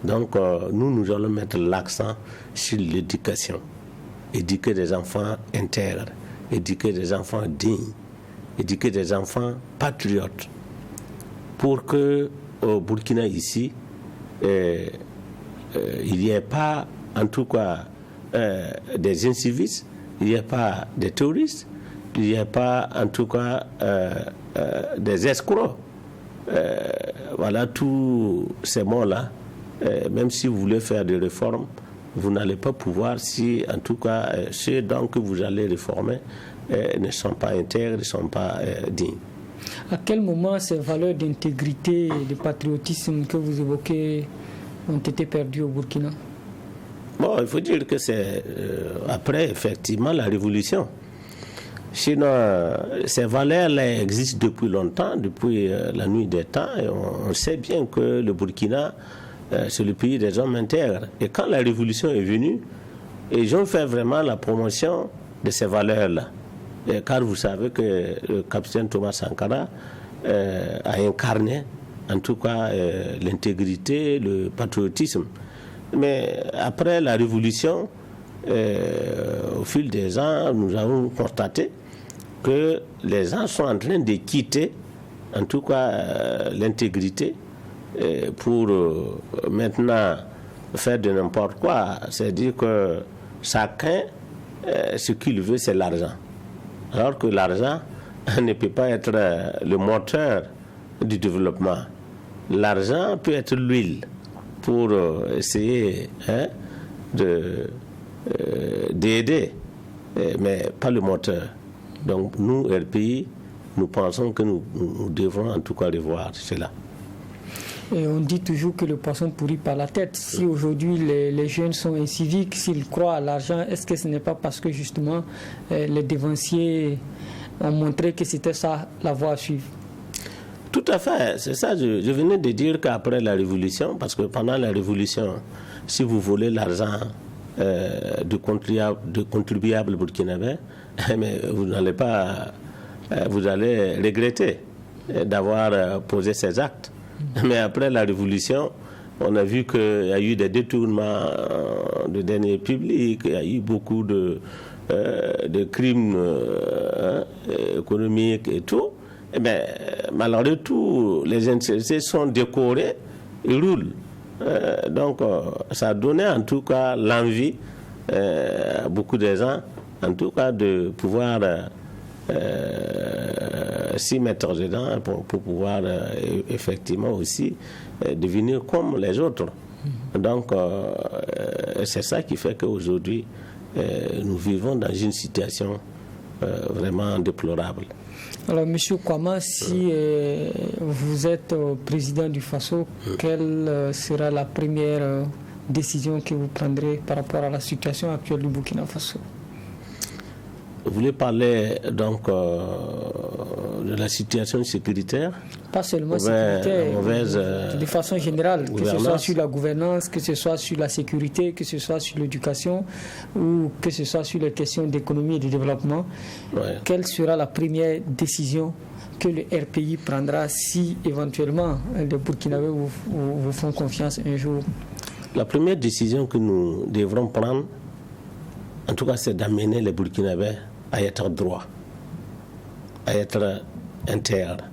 Donc nous allons mettre l'accent sur l'éducation. Éduquer des enfants intègres, éduquer des enfants dignes, éduquer des enfants patriotes, pour que au Burkina ici, il n'y ait pas en tout cas des incivistes, il n'y ait pas des terroristes, il n'y ait pas en tout cas des escrocs. Voilà tous ces mots-là. Même si vous voulez faire des réformes, vous n'allez pas pouvoir si, en tout cas, ceux donc que vous allez réformer ne sont pas intègres, ne sont pas dignes. À quel moment ces valeurs d'intégrité et de patriotisme que vous évoquez ont été perdues au Burkina? Bon, il faut dire que c'est après, effectivement, la révolution. Sinon, ces valeurs-là existent depuis longtemps, depuis la nuit des temps, et on sait bien que le Burkina, c'est le pays des hommes intègres. Et quand la révolution est venue, ils ont fait vraiment la promotion de ces valeurs-là. Car vous savez que le capitaine Thomas Sankara a incarné, en tout cas, l'intégrité, le patriotisme. Mais après la révolution, au fil des ans, nous avons constaté que les gens sont en train de quitter, en tout cas, l'intégrité pour maintenant faire de n'importe quoi. C'est-à-dire que chacun, ce qu'il veut, c'est l'argent. Alors que l'argent ne peut pas être le moteur du développement. L'argent peut être l'huile pour essayer d'aider, mais pas le moteur. Donc nous, RPI, nous pensons que nous devrons en tout cas revoir cela. Et on dit toujours que le poisson pourrit par la tête. Si aujourd'hui les jeunes sont inciviques, s'ils croient à l'argent, est-ce que ce n'est pas parce que justement les dévanciers ont montré que c'était ça la voie à suivre? Tout à fait, c'est ça. Je venais de dire qu'après la Révolution, parce que pendant la Révolution, si vous volez l'argent de contribuables burkinabés, mais vous n'allez pas, vous allez regretter d'avoir posé ces actes. Mais après la Révolution, on a vu qu'il y a eu des détournements de deniers publics, il y a eu beaucoup de crimes économiques et tout. Eh bien, malgré tout, les intéressés sont décorés, ils roulent. Donc, ça a donné en tout cas l'envie à beaucoup de gens, en tout cas, de pouvoir s'y mettre dedans pour pouvoir effectivement aussi devenir comme les autres. Donc, c'est ça qui fait qu'aujourd'hui, nous vivons dans une situation vraiment déplorable. Alors, M. Kouama, si vous êtes président du FASO, quelle sera la première décision que vous prendrez par rapport à la situation actuelle du Burkina Faso? Vous voulez parler donc de la situation sécuritaire? Pas seulement sécuritaire, de façon générale, que ce soit sur la gouvernance, que ce soit sur la sécurité, que ce soit sur l'éducation ou que ce soit sur les questions d'économie et de développement. Ouais. Quelle sera la première décision que le RPI prendra si éventuellement les Burkinabés vous font confiance un jour? La première décision que nous devrons prendre, en tout cas, c'est d'amener les Burkinabés à être droits, à être intègres,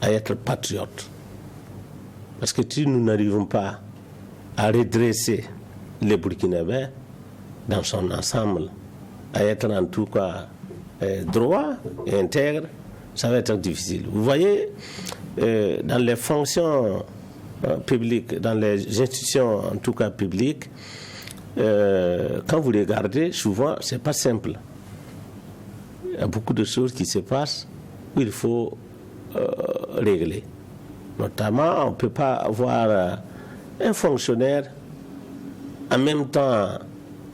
à être patriotes. Parce que si nous n'arrivons pas à redresser les Burkinabés dans son ensemble, à être en tout cas droits et intègres, ça va être difficile. Vous voyez, dans les fonctions publiques, dans les institutions en tout cas publiques, quand vous regardez, souvent, ce n'est pas simple. Il y a beaucoup de choses qui se passent où il faut régler. Notamment, on ne peut pas avoir un fonctionnaire en même temps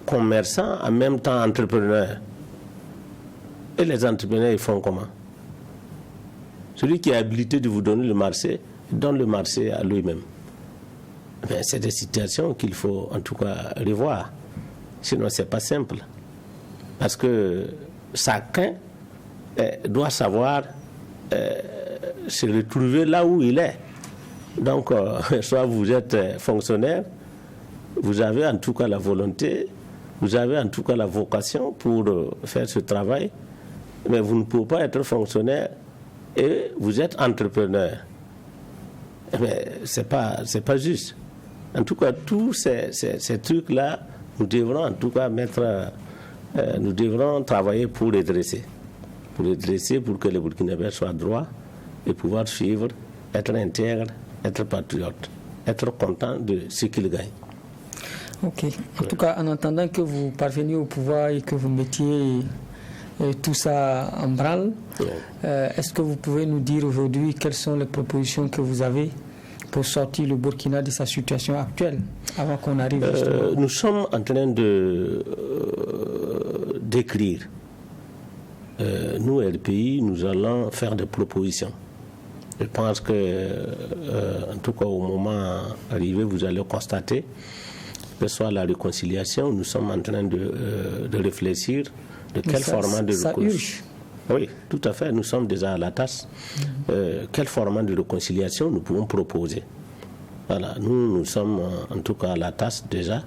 commerçant, en même temps entrepreneur. Et les entrepreneurs, ils font comment? Celui qui est habilité de vous donner le marché, donne le marché à lui-même. Mais c'est des situations qu'il faut en tout cas revoir. Sinon, ce n'est pas simple. Parce que chacun doit savoir se retrouver là où il est. Donc, soit vous êtes fonctionnaire, vous avez en tout cas la volonté, vous avez en tout cas la vocation pour faire ce travail, mais vous ne pouvez pas être fonctionnaire et vous êtes entrepreneur. Mais ce n'est pas juste. En tout cas, tous ces trucs-là, nous devrons en tout cas nous devrons travailler pour les dresser. Pour les dresser, pour que les Burkinabés soient droits et pouvoir suivre, être intègres, être patriotes, être contents de ce qu'ils gagnent. Ok. En tout cas, en attendant que vous parveniez au pouvoir et que vous mettiez tout ça en branle, est-ce que vous pouvez nous dire aujourd'hui quelles sont les propositions que vous avez pour sortir le Burkina de sa situation actuelle, avant qu'on arrive justement... Nous sommes en train d'écrire. Nous, RPI, nous allons faire des propositions. Je pense que, en tout cas, au moment arrivé, vous allez constater que ce soit la réconciliation, nous sommes en train de réfléchir de quel format de réconciliation. Oui, tout à fait, nous sommes déjà à la tasse. Quel format de réconciliation nous pouvons proposer? Voilà, nous sommes en tout cas à la tasse déjà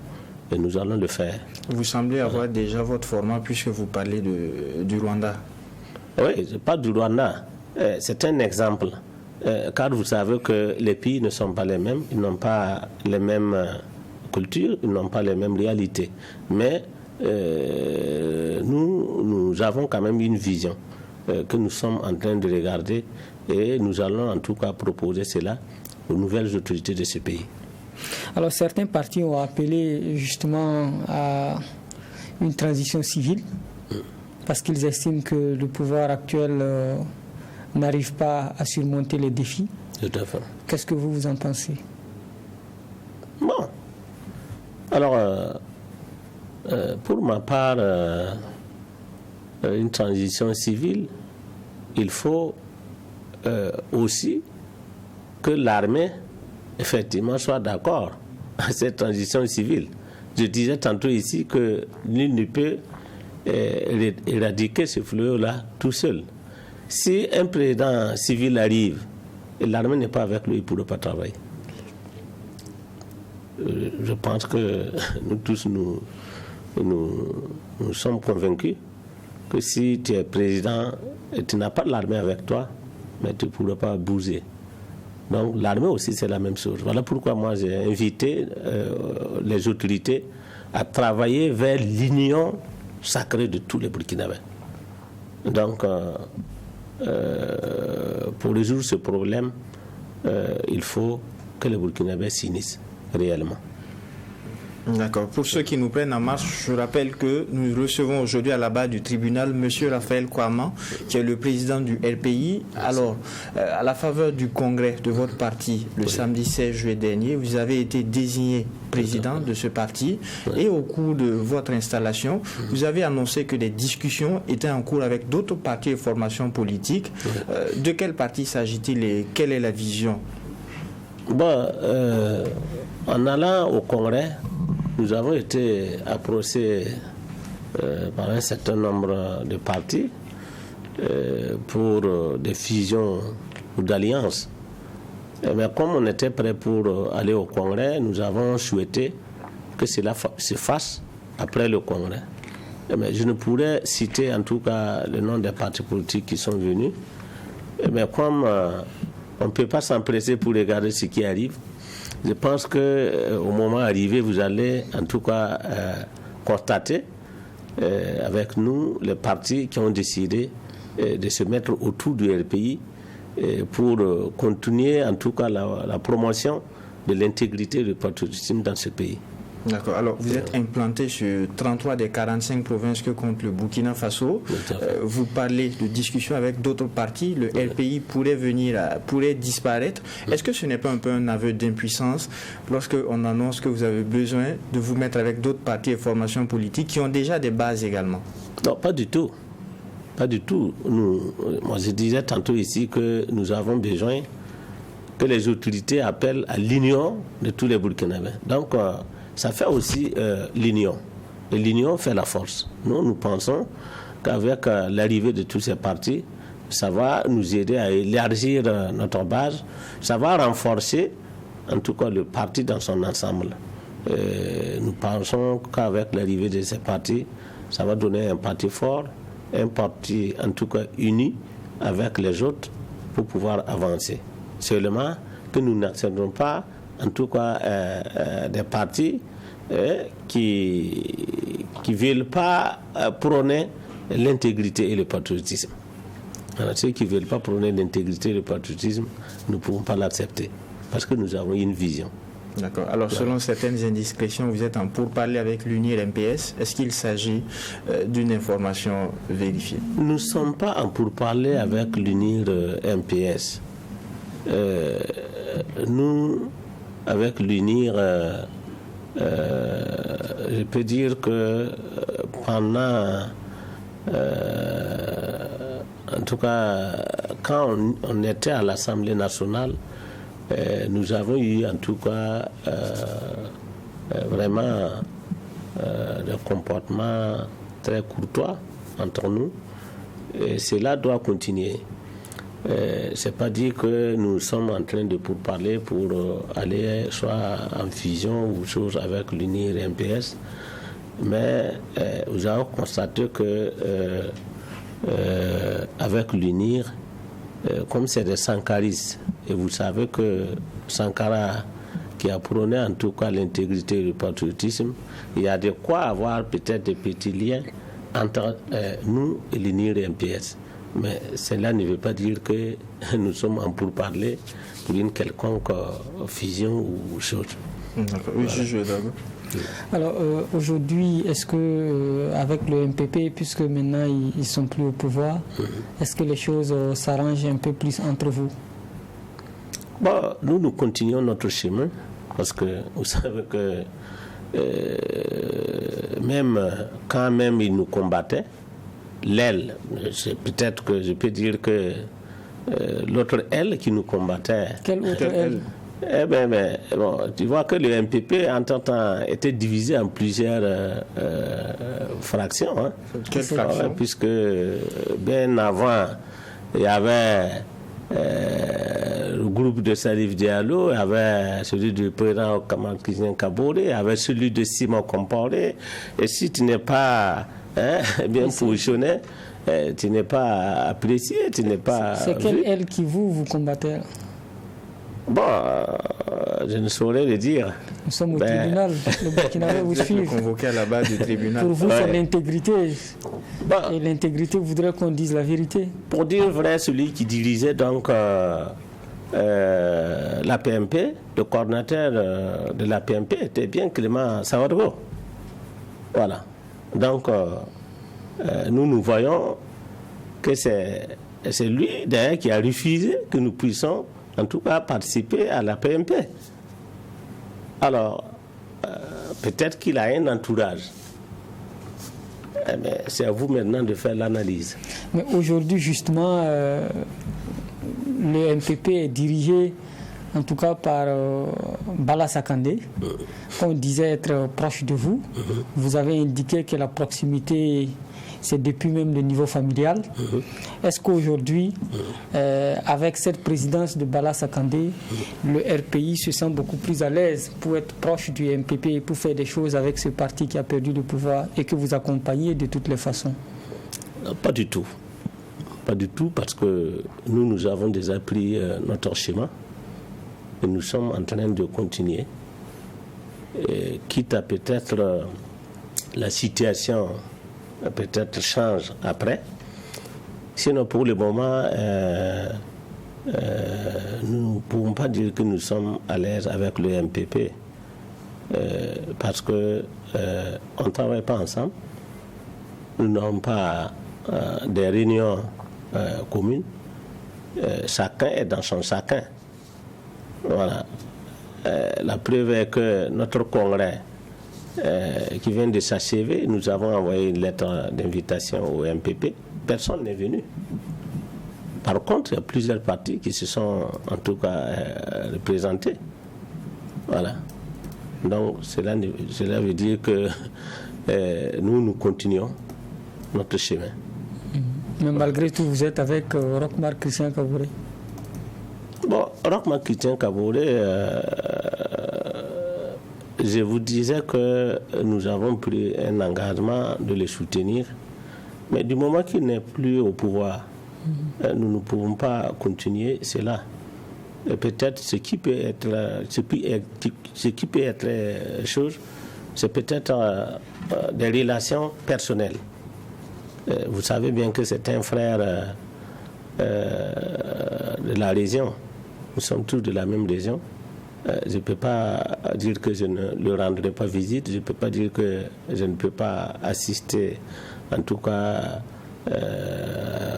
et nous allons le faire. Vous semblez avoir déjà votre format puisque vous parlez du Rwanda. Oui, je parle du Rwanda. C'est un exemple. Car vous savez que les pays ne sont pas les mêmes, ils n'ont pas les mêmes cultures, ils n'ont pas les mêmes réalités. Mais nous avons quand même une vision que nous sommes en train de regarder et nous allons en tout cas proposer cela aux nouvelles autorités de ce pays. Alors certains partis ont appelé justement à une transition civile parce qu'ils estiment que le pouvoir actuel n'arrive pas à surmonter les défis. Tout à fait. Qu'est-ce que vous en pensez? Bon. Alors, pour ma part, une transition civile, il faut aussi que l'armée, effectivement, soit d'accord à cette transition civile. Je disais tantôt ici que nul ne peut éradiquer ce fléau-là tout seul. Si un président civil arrive et l'armée n'est pas avec lui, il ne pourra pas travailler. Je pense que nous tous, nous sommes convaincus que si tu es président et tu n'as pas l'armée avec toi, mais tu ne pourras pas bouger. Donc l'armée aussi, c'est la même chose. Voilà pourquoi moi j'ai invité les autorités à travailler vers l'union sacrée de tous les Burkinabés. Donc, pour résoudre ce problème, il faut que les Burkinabés s'unissent réellement. D'accord. Pour ceux qui nous prennent en marche, je rappelle que nous recevons aujourd'hui à la barre du tribunal M. Raphaël Kouama, qui est le président du RPI. Alors, à la faveur du congrès de votre parti, le samedi 16 juillet dernier, vous avez été désigné président de ce parti et au cours de votre installation, vous avez annoncé que des discussions étaient en cours avec d'autres partis et formations politiques. De quel parti s'agit-il et quelle est la vision? Bon, en allant au congrès, nous avons été approchés par un certain nombre de partis pour des fusions ou d'alliances. Mais comme on était prêt pour aller au congrès, nous avons souhaité que cela se fasse après le congrès. Mais je ne pourrais citer en tout cas le nom des partis politiques qui sont venus. Mais comme on ne peut pas s'empresser pour regarder ce qui arrive, je pense qu'au moment arrivé, vous allez en tout cas constater avec nous les partis qui ont décidé de se mettre autour du RPI pour continuer en tout cas la promotion de l'intégrité du patriotisme dans ce pays. D'accord. Alors, vous êtes implanté sur 33 des 45 provinces que compte le Burkina Faso. Vous parlez de discussions avec d'autres partis. Le RPI pourrait disparaître. Est-ce que ce n'est pas un peu un aveu d'impuissance lorsqu'on annonce que vous avez besoin de vous mettre avec d'autres partis et formations politiques qui ont déjà des bases également? Non, pas du tout. Pas du tout. Moi, je disais tantôt ici que nous avons besoin que les autorités appellent à l'union de tous les Burkinabés. Donc, ça fait aussi l'union. Et l'union fait la force. Nous pensons qu'avec l'arrivée de tous ces partis, ça va nous aider à élargir notre base, ça va renforcer en tout cas le parti dans son ensemble. Nous pensons qu'avec l'arrivée de ces partis, ça va donner un parti fort, un parti en tout cas uni avec les autres pour pouvoir avancer. Seulement que nous n'acceptons pas en tout cas des partis qui ne veulent pas prôner l'intégrité et le patriotisme. Alors, ceux qui ne veulent pas prôner l'intégrité et le patriotisme, nous ne pouvons pas l'accepter parce que nous avons une vision. D'accord. Alors, selon certaines indiscrétions, vous êtes en pourparlers avec l'UNIR MPS. Est-ce qu'il s'agit d'une information vérifiée? Nous ne sommes pas en pourparlers avec l'UNIR MPS. Nous, avec l'UNIR, je peux dire que pendant, en tout cas, quand on était à l'Assemblée nationale, nous avons eu en tout cas vraiment des comportements très courtois entre nous, et cela doit continuer. C'est pas dire que nous sommes en train de pourparler pour aller soit en fusion ou chose avec l'UNIR MPS, mais nous avons constaté que avec l'UNIR, comme c'est des sankaristes, et vous savez que Sankara, qui a prôné en tout cas l'intégrité et le patriotisme, il y a de quoi avoir peut-être des petits liens entre nous et l'UNIR MPS. Mais cela ne veut pas dire que nous sommes en pourparlers pour une quelconque fusion ou chose. D'accord. Oui, je d'accord. Alors aujourd'hui, est-ce que avec le MPP, puisque maintenant ils sont plus au pouvoir, est-ce que les choses s'arrangent un peu plus entre vous? Bon, nous continuons notre chemin parce que vous savez que même quand même ils nous combattaient, l'aile, peut-être que je peux dire que l'autre aile qui nous combattait. Quelle autre aile? Eh bien, bon, tu vois que le MPP, en tant temps, était divisé en plusieurs fractions. Hein. Quelle fraction? Puisque bien avant, il y avait le groupe de Salif Diallo, il y avait celui du président Kamal Christian Kaboré, il y avait celui de Simon Comporé. Et si tu n'es pas bien positionné, tu n'es pas apprécié, tu n'es pas... C'est quelle aile qui vous combattez? Bon, je ne saurais le dire. Nous sommes au tribunal. Le Burkinabé vous suit. Convoqué à la base du tribunal. Pour vous, c'est l'intégrité. Bon. Et l'intégrité voudrait qu'on dise la vérité. Pour dire vrai, celui qui dirigeait donc la PMP, le coordinateur de la PMP était bien Clément Sawargo. Voilà. Donc, nous voyons que c'est lui, d'ailleurs, qui a refusé que nous puissions en tout cas participer à la PMP. Alors, peut-être qu'il a un entourage. Mais c'est à vous maintenant de faire l'analyse. Mais aujourd'hui, justement, le MPP est dirigé, en tout cas par Bala Sakandé, qu'on disait être proche de vous. Vous avez indiqué que la proximité, c'est depuis même le niveau familial. Est-ce qu'aujourd'hui, avec cette présidence de Bala Sakandé, le RPI se sent beaucoup plus à l'aise pour être proche du MPP et pour faire des choses avec ce parti qui a perdu le pouvoir et que vous accompagnez de toutes les façons? Pas du tout. Pas du tout, parce que nous avons déjà pris notre chemin et nous sommes en train de continuer. Et quitte à peut-être la situation peut-être change après. Sinon, pour le moment, nous ne pouvons pas dire que nous sommes à l'aise avec le MPP parce que on ne travaille pas ensemble. Nous n'avons pas des réunions communes. Chacun est dans son chacun. Voilà. La preuve est que notre congrès qui vient de s'achever, nous avons envoyé une lettre d'invitation au MPP. Personne n'est venu. Par contre, il y a plusieurs partis qui se sont en tout cas représentés. Voilà. Donc, cela veut dire que nous continuons notre chemin. Mais malgré tout, vous êtes avec Roch-Marc Christian Kaboré. Bon, Roch-Marc Christian Kaboré, je vous disais que nous avons pris un engagement de le soutenir, mais du moment qu'il n'est plus au pouvoir, nous ne pouvons pas continuer cela. Et peut-être ce qui peut être chose, c'est peut-être des relations personnelles. Vous savez bien que c'est un frère de la région. Nous sommes tous de la même région. je ne peux pas dire que je ne le rendrai pas visite, je ne peux pas dire que je ne peux pas assister, en tout cas,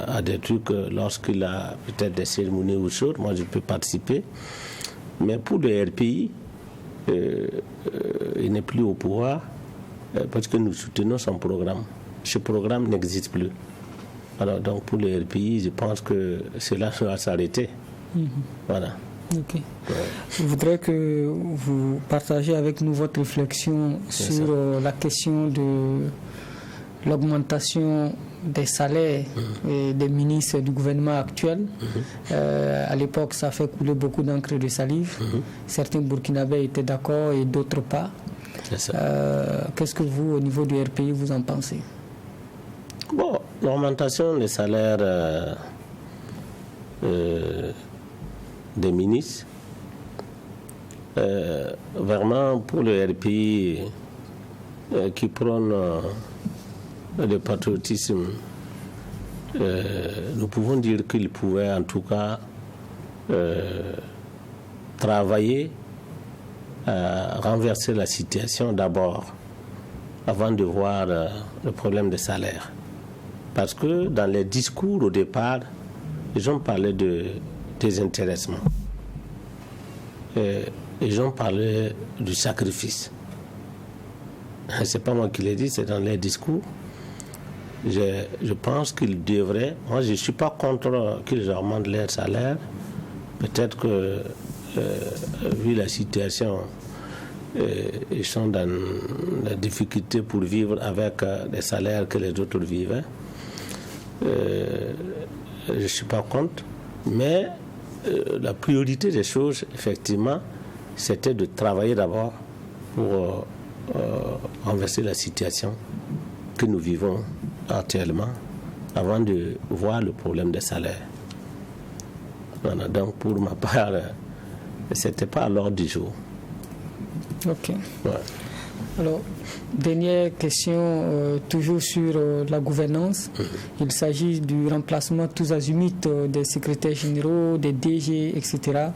à des trucs lorsqu'il a peut-être des cérémonies ou choses. Moi, je peux participer. Mais pour le RPI, il n'est plus au pouvoir parce que nous soutenons son programme. Ce programme n'existe plus. Alors, donc, pour le RPI, je pense que cela doit s'arrêter. Voilà. Ok. Ouais. Je voudrais que vous partagiez avec nous votre réflexion sur la question de l'augmentation des salaires des ministres du gouvernement actuel. À l'époque, ça fait couler beaucoup d'encre de salive. Certains Burkinabés étaient d'accord et d'autres pas. Qu'est-ce que vous, au niveau du RPI, vous en pensez? Bon, l'augmentation des salaires des ministres, vraiment pour le RPI qui prône le patriotisme, nous pouvons dire qu'il pouvait en tout cas travailler à renverser la situation d'abord, avant de voir le problème des salaires. Parce que dans les discours au départ, les gens parlaient de désintéressement. Les gens parlaient du sacrifice. Ce n'est pas moi qui l'ai dit, c'est dans les discours. Je pense qu'ils devraient... Moi, je ne suis pas contre qu'ils augmentent leur salaire. Peut-être que, vu la situation, ils sont dans la difficulté pour vivre avec des salaires que les autres vivaient. Je ne suis pas contre. Mais la priorité des choses, effectivement, c'était de travailler d'abord pour renverser la situation que nous vivons actuellement avant de voir le problème des salaires. Voilà, donc pour ma part, ce n'était pas à l'ordre du jour. Ok. Ouais. Alors, dernière question, toujours sur la gouvernance. Il s'agit du remplacement tous azimuts des secrétaires généraux, des DG, etc.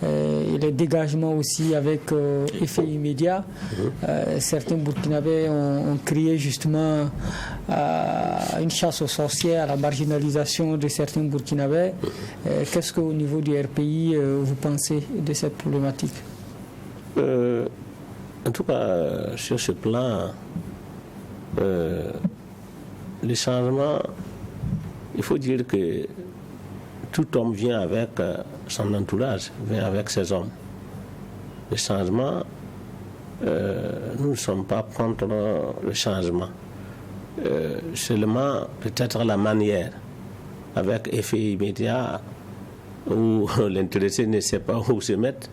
Et les dégagements aussi avec effet immédiat. Certains Burkinabés ont crié justement à une chasse aux sorcières, à la marginalisation de certains Burkinabés. Qu'est-ce qu'au niveau du RPI, vous pensez de cette problématique? En tout cas, sur ce plan, les changements, il faut dire que tout homme vient avec son entourage, vient avec ses hommes. Les changements, nous ne sommes pas contre le changement. Seulement, peut-être la manière, avec effet immédiat, où l'intéressé ne sait pas où se mettre,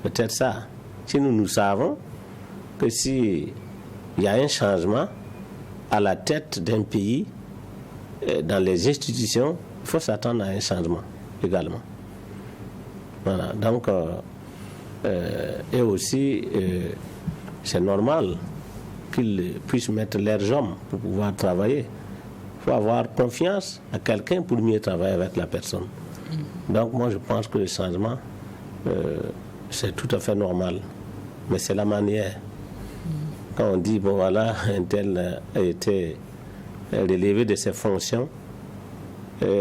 peut-être ça. Si nous savons que s'il y a un changement à la tête d'un pays, dans les institutions, il faut s'attendre à un changement également. Voilà, donc, et aussi, c'est normal qu'ils puissent mettre leurs hommes pour pouvoir travailler. Il faut avoir confiance à quelqu'un pour mieux travailler avec la personne. Donc, moi, je pense que le changement, c'est tout à fait normal, mais c'est la manière. Quand on dit, bon voilà, un tel a été relevé de ses fonctions,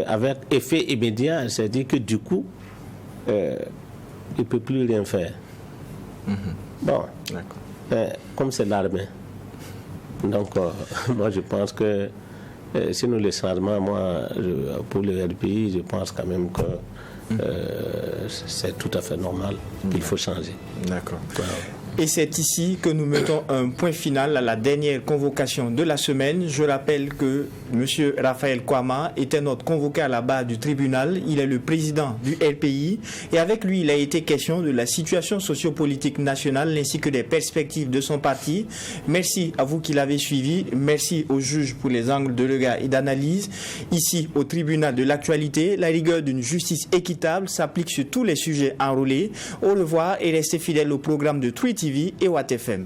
avec effet immédiat, c'est-à-dire que du coup, il ne peut plus rien faire. Bon, comme c'est l'armée. Donc, moi je pense que, sinon les changements, moi, pour le RPI, je pense quand même que c'est tout à fait normal qu'il faut changer. D'accord. Voilà. Et c'est ici que nous mettons un point final à la dernière convocation de la semaine. Je rappelle que M. Raphaël Kouama était notre convoqué à la barre du tribunal. Il est le président du RPI. Et avec lui, il a été question de la situation sociopolitique nationale ainsi que des perspectives de son parti. Merci à vous qui l'avez suivi. Merci aux juges pour les angles de regard et d'analyse. Ici, au tribunal de l'actualité, la rigueur d'une justice équitable s'applique sur tous les sujets enrôlés. Au revoir et restez fidèles au programme de Truth TV et Watt FM.